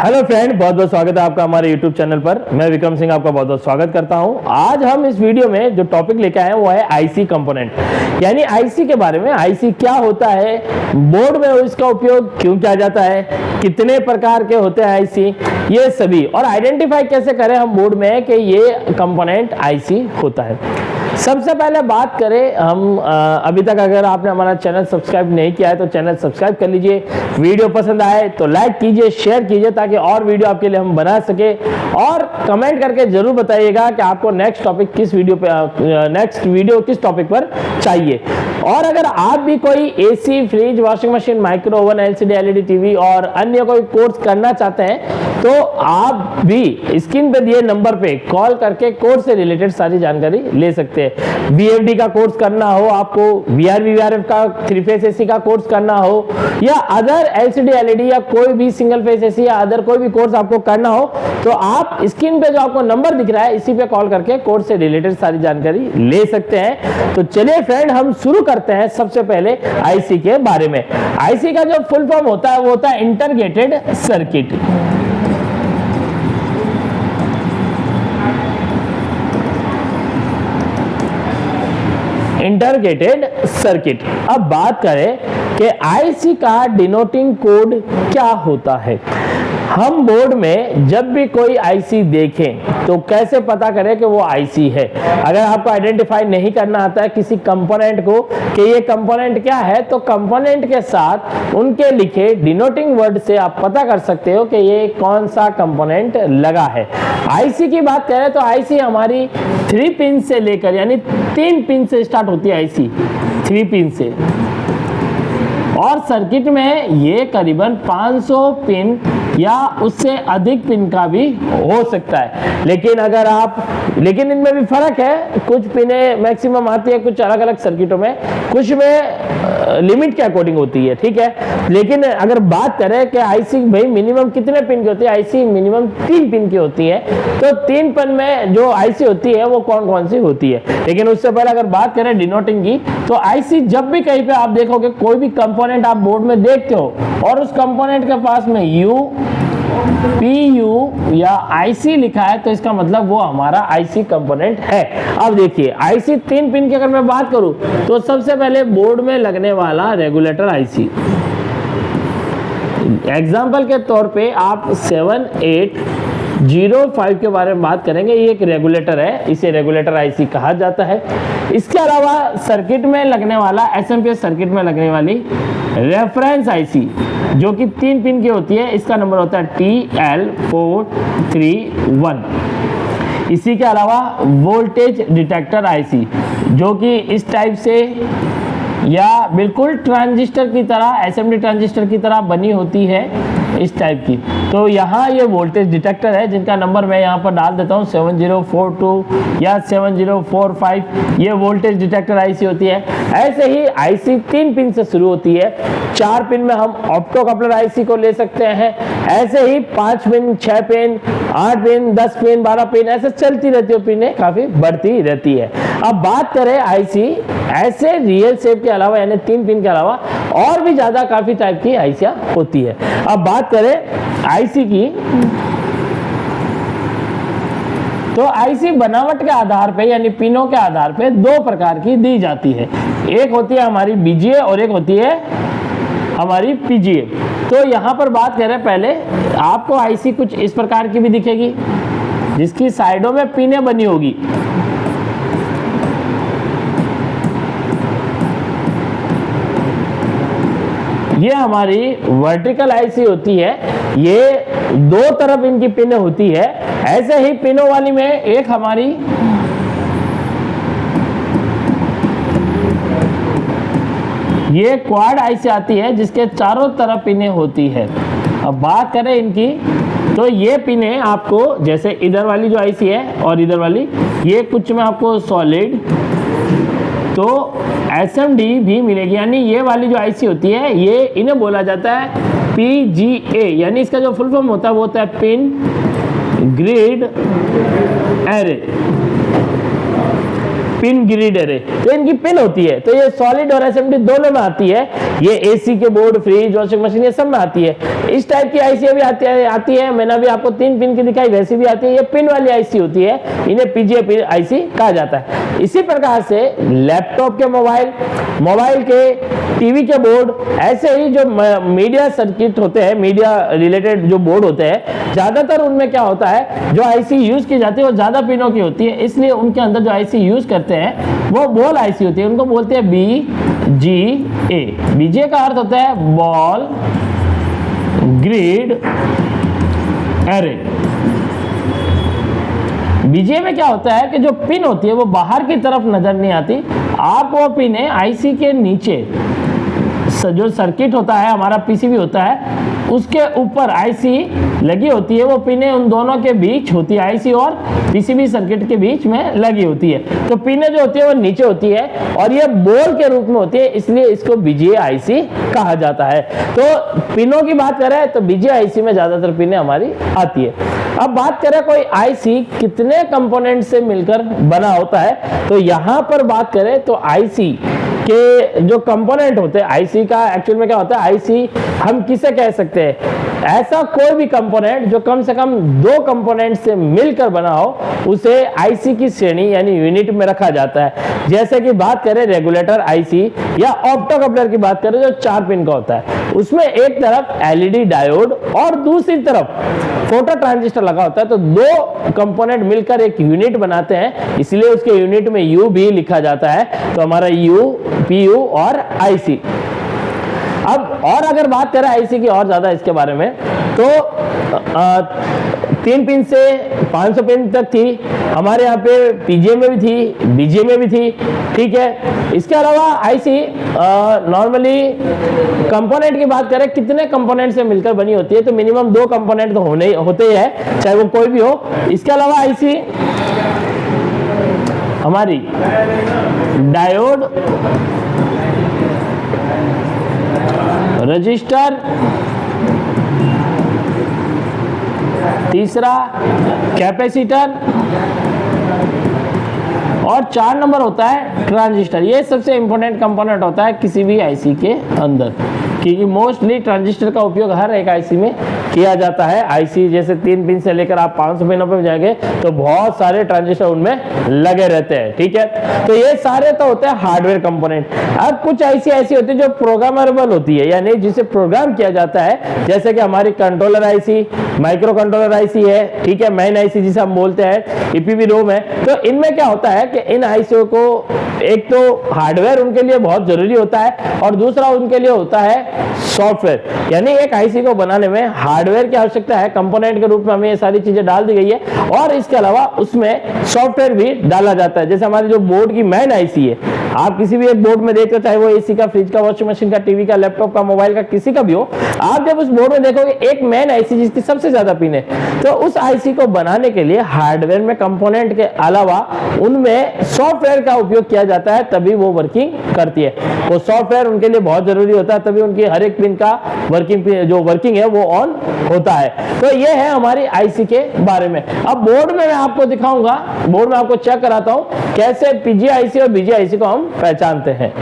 Hello friend, बहुत बहुत स्वागत है आपका हमारे यूट्यूब चैनल पर। मैं विक्रम सिंह आपका बहुत बहुत स्वागत करता हूं। आज हम इस वीडियो में जो टॉपिक लेके आए हैं वो है आईसी कंपोनेंट, यानी आईसी के बारे में। आईसी क्या होता है, बोर्ड में इसका उपयोग क्यों किया जाता है, कितने प्रकार के होते हैं आईसी, ये सभी, और आइडेंटिफाई कैसे करें हम बोर्ड में कि ये कंपोनेंट आईसी होता है। सबसे पहले बात करें हम, अभी तक अगर आपने हमारा चैनल सब्सक्राइब नहीं किया है तो चैनल सब्सक्राइब कर लीजिए। वीडियो पसंद आए तो लाइक कीजिए, शेयर कीजिए, ताकि और वीडियो आपके लिए हम बना सके। और कमेंट करके जरूर बताइएगा कि आपको नेक्स्ट वीडियो किस टॉपिक पर चाहिए। और अगर आप भी कोई AC, fridge, washing machine, micro oven, LCD, LED TV और अन्य कोई कोर्स करना चाहते हैं तो आप भी स्क्रीन पे दिए नंबर पे कॉल करके कोर्स से रिलेटेड सारी जानकारी ले सकते हैं। बीएफडी का कोर्स करना हो आपको, वीआरएफ का 3 फेस एसी का कोर्स करना हो, या अदर एलसीडी, एलईडी या कोई भी सिंगल फेस एसी या अदर कोई भी कोर्स आपको करना हो, तो आप स्क्रीन पे जो आपको नंबर दिख रहा है इसी पे कॉल करके कोर्स से रिलेटेड सारी जानकारी ले सकते हैं। तो चलिए फ्रेंड, हम शुरू करते हैं सबसे पहले आईसी के बारे में। आईसी का जो फुल फॉर्म होता है वो होता है इंटीग्रेटेड सर्किट। Integrated circuit. अब बात करें कि आईसी का डिनोटिंग कोड क्या होता है। हम बोर्ड में जब भी कोई आईसी देखें तो कैसे पता करें कि वो आईसी है। अगर आपको आइडेंटिफाई नहीं करना आता है किसी कंपोनेंट को कि ये कंपोनेंट क्या है, तो कंपोनेंट के साथ उनके लिखे डिनोटिंग वर्ड से आप पता कर सकते हो कि ये कौन सा कंपोनेंट लगा है। आईसी की बात करें तो आईसी हमारी 3 पिन से लेकर, यानी 3 पिन से स्टार्ट होती है आईसी, 3 पिन से, और सर्किट में ये करीबन 500 पिन या उससे अधिक पिन का भी हो सकता है। लेकिन इनमें भी फर्क है, कुछ पिनें मैक्सिमम आती है कुछ अलग अलग सर्किटों में, कुछ में लिमिट के अकॉर्डिंग होती है, ठीक है। लेकिन अगर बात करें कि आईसी भाई मिनिमम कितने पिन की होती है, आईसी मिनिमम 3 पिन की होती है। तो 3 पिन में जो आईसी होती है वो कौन कौन सी होती है। लेकिन उससे पहले अगर बात करें डिनोटिंग की, तो आईसी जब भी कहीं पे आप देखोगे, कोई भी कंपोनेंट आप बोर्ड में देखते हो और उस कंपोनेंट के पास में यू, PU या IC लिखा है, तो इसका मतलब वो हमारा आईसी कंपोनेंट है। अब देखिए आईसी 3 पिन की अगर मैं बात करूं तो सबसे पहले बोर्ड में लगने वाला रेगुलेटर आईसी, एग्जाम्पल के तौर पे आप 7805 के बारे में बात करेंगे। ये एक रेगुलेटर है, इसे रेगुलेटर आईसी कहा जाता है। इसके अलावा सर्किट में लगने वाला, एसएमपीएस सर्किट में लगने वाली रेफरेंस आईसी जो कि 3 पिन की होती है, इसका नंबर होता है TL431। इसी के अलावा वोल्टेज डिटेक्टर आईसी जो कि इस टाइप से या बिल्कुल ट्रांजिस्टर की तरह, एसएमडी ट्रांजिस्टर की तरह बनी होती है, इस टाइप की। तो यहाँ ये वोल्टेज डिटेक्टर है जिनका नंबर मैं यहाँ पर डाल देता हूँ 7042 या 7045, ये वोल्टेज डिटेक्टर आईसी होती है। ऐसे ही आईसी 3 पिन से शुरू होती है। 4 पिन में हम ऑप्टो कपलर आईसी को ले सकते हैं। ऐसे ही 5 pin, 6 pin, 8 pin, 10 pin, 12 pin, ऐसे चलती रहती है, पिनें काफी बढ़ती रहती है। अब बात करें आईसी ऐसे रियल शेप के अलावा, यानी 3 पिन के अलावा और भी ज्यादा काफी टाइप की आईसियां होती है। अब बात करें आईसी की, तो आईसी बनावट के आधार पे, यानी पिनों के आधार पे 2 प्रकार की दी जाती है। एक होती है हमारी बीजीए और एक होती है हमारी पीजीए। तो यहां पर बात करें, पहले आपको आईसी कुछ इस प्रकार की भी दिखेगी जिसकी साइडों में पिनें बनी होगी। ये हमारी वर्टिकल आईसी होती है, ये 2 तरफ इनकी पिनें होती है। ऐसे ही पिनों वाली में एक हमारी ये क्वाड आईसी आती है जिसके चारों तरफ पिनें होती है। अब बात करें इनकी, तो ये पिनें आपको, जैसे इधर वाली जो आईसी है और इधर वाली, ये कुछ में आपको सॉलिड, तो एसएमडी भी मिलेगी। यानी ये वाली जो आईसी होती है, ये इन्हें बोला जाता है PGA, यानी इसका जो फुल फॉर्म होता है वो होता है pin grid array. Pin grid array, तो इनकी पिन होती है, तो ये सॉलिड और एसएमडी दोनों में आती है। ये एसी के बोर्ड, फ्रिज, वॉशिंग मशीन, ये सब में आती है। इस टाइप की आईसी भी आती है। मैंने अभी आपको 3 पिन की दिखाई, वैसी भी आती है। ये पिन वाली आईसी होती है, इन्हें पीजीए आईसी कहा जाता है। इसी प्रकार से लैपटॉप के मोबाइल के, टीवी के बोर्ड, ऐसे ही जो मीडिया सर्किट होते हैं, मीडिया रिलेटेड जो बोर्ड होते हैं, ज्यादातर उनमें क्या होता है, जो आईसी यूज की जाती है वो ज्यादा पिनों की होती है, इसलिए उनके अंदर जो आईसी यूज करते हैं वो बॉल आईसी होती है, उनको बोलते हैं बीजीए। बीजीए का अर्थ होता है बॉल ग्रिड एरे। बीजीए में क्या होता है कि जो पिन होती है वो बाहर की तरफ नजर नहीं आती, आप वो पिन आईसी के नीचे जो सर्किट होता है, हमारा पीसीबी होता है, उसके ऊपर आईसी लगी होती है। वो पिनें उन दोनों के बीच होती है, आईसी और पीसीबी सर्किट के बीच में लगी होती है। तो पिनें जो होती है वो नीचे होती है और ये बॉल के रूप में होती है, इसलिए इसको बीजीए आईसी कहा जाता है। तो पिनों की बात करें तो बीजीए आईसी में ज्यादातर पिनें हमारी आती है। अब बात करें कोई आईसी कितने कंपोनेंट से मिलकर बना होता है, तो यहां पर बात करें तो आईसी के जो कंपोनेंट होते हैं, आईसी का एक्चुअल में क्या होता है, आईसी हम किसे कह सकते हैं, ऐसा कोई भी कंपोनेंट जो कम से कम 2 कंपोनेंट से मिलकर बना हो, उसे आईसी की श्रेणी यानी यूनिट में रखा जाता है। जैसे कि बात करें रेगुलेटर आईसी या ऑप्टो कपलर की बात करें जो 4 पिन का होता है, उसमें एक तरफ एलईडी डायोड और दूसरी तरफ फोटो ट्रांजिस्टर लगा होता है, तो 2 कंपोनेंट मिलकर एक यूनिट बनाते हैं, इसलिए उसके यूनिट में यू भी लिखा जाता है। तो हमारा यू, पीयू और आईसी। अब और अगर बात करें आईसी की और ज्यादा इसके बारे में, तो 3 पिन से 500 पिन तक थी, हमारे यहाँ पे पीजीए में भी थी, बीजीए में भी थी, ठीक है। इसके अलावा आईसी नॉर्मली कंपोनेंट की बात करें, कितने कंपोनेंट से मिलकर बनी होती है, तो मिनिमम 2 कंपोनेंट तो होते ही है, चाहे वो कोई भी हो। इसके अलावा आईसी हमारी डायोड, रजिस्टर, तीसरा कैपेसिटर और 4 नंबर होता है ट्रांजिस्टर। ये सबसे इंपॉर्टेंट कंपोनेंट होता है किसी भी आईसी के अंदर, क्योंकि मोस्टली ट्रांजिस्टर का उपयोग हर एक आईसी में किया जाता है। आईसी जैसे 3 पिन से लेकर आप 500 पिनों पे जाएंगे तो बहुत सारे ट्रांजिस्टर उनमें लगे रहते हैं, ठीक है। तो ये सारे तो होते हैं हार्डवेयर कंपोनेंट। अब कुछ आईसी ऐसी होती है जो प्रोग्रामेबल होती है, यानी जिसे प्रोग्राम किया जाता है, जैसे कि हमारी controller IC, micro controller IC है, ठीक है, मेन आईसी जिसे हम बोलते हैं, ईपीवी रोम है। तो इनमें क्या होता है कि इन आईसीओ को एक तो हार्डवेयर उनके लिए बहुत जरूरी होता है और दूसरा उनके लिए होता है सॉफ्टवेयर, यानी एक आईसी को बनाने में हार्डवेयर की आवश्यकता है, कंपोनेंट के रूप में हमें ये सारी चीजें डाल दी गई है, और इसके अलावा उसमें सॉफ्टवेयर भी डाला जाता है। जैसे हमारी जो बोर्ड की मेन आईसी है, आप किसी भी एक बोर्ड में देखते हो, चाहे वो एसी का, फ्रिज का, वॉशिंग मशीन का, टीवी का, लैपटॉप का, मोबाइल का, किसी का भी हो, आप जब उस बोर्ड में देखोगे एक मेन आईसी जिसकी सबसे ज्यादा पिन है, तो उस आईसी को बनाने के लिए हार्डवेयर में कंपोनेंट के अलावा उनमें सॉफ्टवेयर का उपयोग किया जाता है, तभी वो वर्किंग करती है। वो सॉफ्टवेयर उनके लिए बहुत जरूरी होता है, तभी उनकी हर एक पिन का वर्किंग है वो ऑन होता है। तो ये है हमारी आईसी के बारे में। अब बोर्ड में मैं आपको दिखाऊंगा, बोर्ड में आपको चेक कराता हूं कैसे पीजी आईसी और बीजी आईसी को हम पहचानते हैं।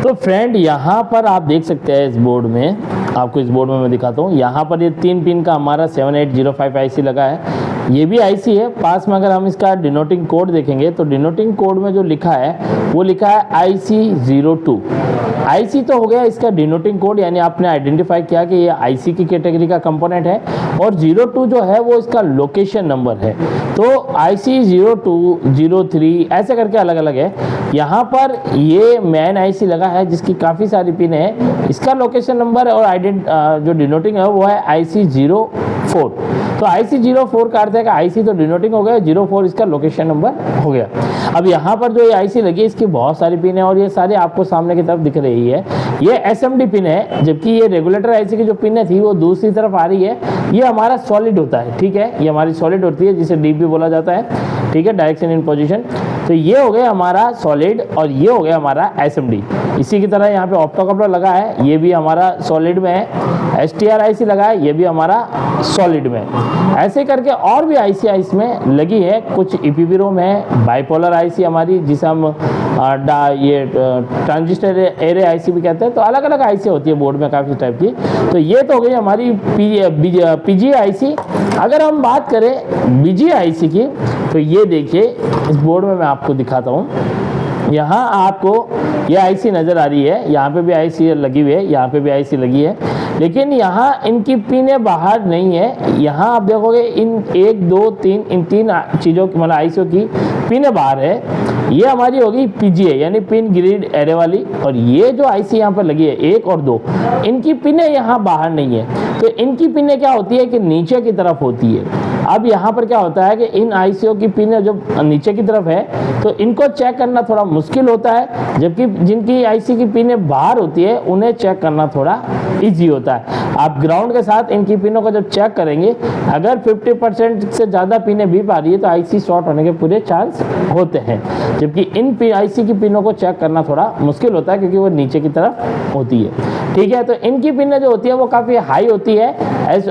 तो फ्रेंड यहाँ पर आप देख सकते हैं, इस बोर्ड में आपको, इस बोर्ड में मैं दिखाता हूँ, यहाँ पर ये 3 पिन का हमारा 7805 आईसी लगा है। ये भी आईसी है। पास में अगर हम इसका डिनोटिंग कोड देखेंगे तो डिनोटिंग कोड में जो लिखा है वो लिखा है IC02। आईसी तो हो गया इसका डिनोटिंग कोड, यानी आपने आइडेंटिफाई किया कि ये आईसी की कैटेगरी का कंपोनेंट है, और 02 जो है वो इसका लोकेशन नंबर है। तो IC02, 03 ऐसे करके अलग अलग है। यहाँ पर ये मेन आईसी लगा है जिसकी काफ़ी सारी पिन है, इसका लोकेशन नंबर और जो डिनोटिंग है वो है IC04। तो IC04 का अर्थ है कि आईसी तो डिनोटिंग हो गया, 04 इसका लोकेशन नंबर हो गया। अब यहाँ पर जो ये आईसी लगी इसकी बहुत सारी पिन है और ये सारे आपको सामने की तरफ दिख रही है। ये एसएमडी पिन है, जबकि ये रेगुलेटर आईसी की जो पिन थी वो दूसरी तरफ आ रही है। ये हमारा सॉलिड होता है, ठीक है, ये हमारी सॉलिड होती है जिसे डीपी बोला जाता है, ठीक है, डायरेक्शन इन पोजीशन। तो ये हो गया हमारा सॉलिड और ये हो गया हमारा एसएमडी। इसी की तरह यहाँ पे ऑप्टो कपलर लगा है, ये भी हमारा सॉलिड में है। एसटीआर आईसी लगा है, ये भी हमारा सॉलिड में। ऐसे करके और भी आईसी इसमें लगी है। कुछ ईपीवी रोम है, बाइपोलर आईसी हमारी जिसे हम ये ट्रांजिस्टर एरे आईसी भी कहते हैं। तो अलग अलग आईसी होती है बोर्ड में काफ़ी टाइप की। तो ये तो हो गई हमारी पीजी आईसी। अगर हम बात करें बीजी आईसी की, तो ये देखिए इस बोर्ड में मैं आपको दिखाता हूँ। यहाँ आपको ये आईसी नज़र आ रही है, यहाँ पे भी आईसी लगी हुई है, यहाँ पे भी आईसी लगी है, लेकिन यहाँ इनकी पिनें बाहर नहीं है। यहाँ आप देखोगे इन 1 2 3 इन 3 चीज़ों की मतलब आईसीओ की पिनें बाहर है। ये हमारी होगी पीजीए यानी पिन ग्रिड एरे वाली। और ये जो आईसी यहाँ पर लगी है 1 और 2, इनकी पिनें यहाँ बाहर नहीं है। तो इनकी पिनें क्या होती है कि नीचे की तरफ होती है। अब यहाँ पर क्या होता है कि इन आईसीओ की पिनें जो नीचे की तरफ है तो इनको चेक करना थोड़ा मुश्किल होता है, जबकि जिनकी आईसी की पिनें बाहर होती है उन्हें चेक करना थोड़ा इजी होता है। आप ग्राउंड के साथ इनकी पिनों को जब चेक करेंगे, अगर 50% से ज़्यादा पिनें भी पा रही है तो आईसी शॉर्ट होने के पूरे चांस होते हैं, जबकि इन आईसी की पिनों को चेक करना थोड़ा मुश्किल होता है क्योंकि वो नीचे की तरफ होती है। ठीक है, तो इनकी पिनें जो होती है वो काफ़ी हाई होती है,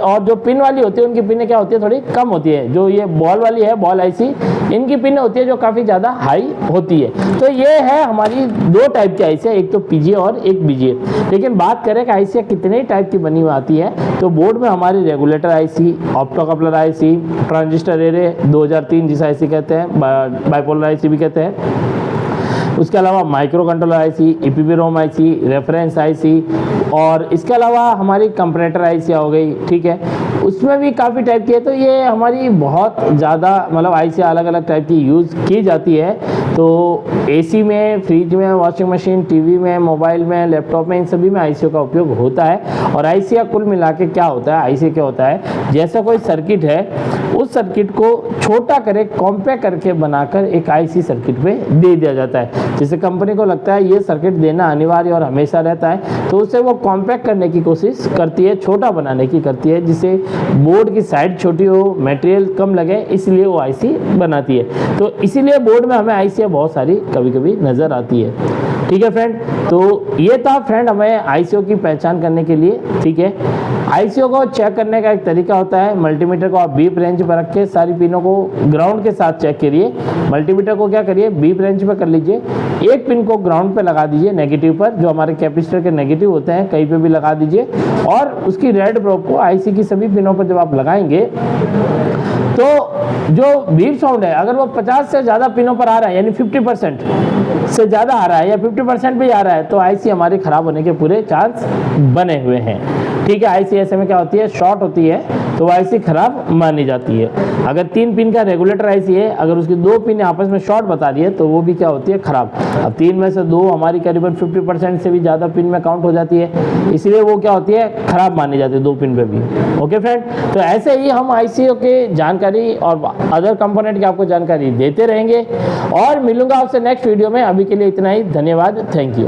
और जो पिन वाली होती है उनकी पिनें क्या होती है थोड़ी कम होती है। जो ये बॉल वाली है बॉल आईसी, इनकी पिनें होती है जो काफ़ी ज़्यादा हाई होती है। तो ये है हमारी 2 टाइप की आईसी, एक तो पीजीए और एक बीजीए। लेकिन बात करें कि आईसी कितने टाइप की बनी हुई आती है, तो बोर्ड में हमारी regulator IC, opto coupler IC, transistor array 2003 जिसे आईसी कहते हैं, बाइपोलर आईसी भी कहते हैं। उसके अलावा माइक्रो कंट्रोलर आईसी, ईपीवी रोम आईसी, रेफरेंस आईसी, और इसके अलावा हमारी कंपैरेटर आईसी हो गई। ठीक है, उसमें भी काफ़ी टाइप की है। तो ये हमारी बहुत ज़्यादा मतलब आईसी अलग अलग टाइप की यूज़ की जाती है। तो एसी में, फ्रिज में, वॉशिंग मशीन, टीवी में, मोबाइल में, लैपटॉप में, इन सभी में आईसी का उपयोग होता है। और आईसी का कुल मिला के क्या होता है, आईसी क्या होता है, जैसा कोई सर्किट है उस सर्किट को छोटा करे कॉम्पैक्ट करके बनाकर एक आईसी सर्किट पे दे दिया जाता है। जैसे कंपनी को लगता है ये सर्किट देना अनिवार्य और हमेशा रहता है, तो उसे वो कॉम्पैक्ट करने की कोशिश करती है, छोटा बनाने की करती है, जिससे बोर्ड की साइड छोटी हो, मटेरियल कम लगे, इसलिए वो आईसी बनाती है। तो इसीलिए बोर्ड में हमें आईसी बहुत सारी कभी कभी नज़र आती है। ठीक है फ्रेंड, तो ये था फ्रेंड हमें आईसीओ की पहचान करने के लिए। ठीक है, आईसीओ को चेक करने का एक तरीका होता है, मल्टीमीटर को आप बीप रेंज पर रख के सारी पिनों को ग्राउंड के साथ चेक करिए। मल्टीमीटर को क्या करिए, बीप रेंज पर कर लीजिए, एक पिन को ग्राउंड पे लगा दीजिए नेगेटिव पर, जो हमारे कैपेसिटर के नेगेटिव होते हैं कहीं पे भी लगा दीजिए, और उसकी रेड प्रोब को आईसी की सभी पिनों पर जब आप लगाएंगे तो जो बीप साउंड है अगर वो 50 से ज़्यादा पिनों पर आ रहा है, यानी 50% से ज़्यादा आ रहा है या 50% भी आ रहा है, तो आईसी हमारी ख़राब होने के पूरे चांस बने हुए हैं। ठीक है, आईसी ऐसे में क्या होती है, शॉर्ट होती है, तो आईसी ख़राब मानी जाती है। अगर 3 पिन का रेगुलेटर आईसी है, अगर उसकी 2 पिन आपस में शॉर्ट बता रही है तो वो भी क्या होती है, ख़राब। अब 3 में से 2 हमारी करीबन 50% से भी ज़्यादा पिन में काउंट हो जाती है, इसलिए वो क्या होती है, ख़राब मानी जाती है 2 पिन पे भी। ओके फ्रेंड, तो ऐसे ही हम आईसीओ के जानकारी और अदर कंपोनेंट की आपको जानकारी देते रहेंगे, और मिलूंगा आपसे नेक्स्ट वीडियो में। अभी के लिए इतना ही, धन्यवाद, थैंक यू।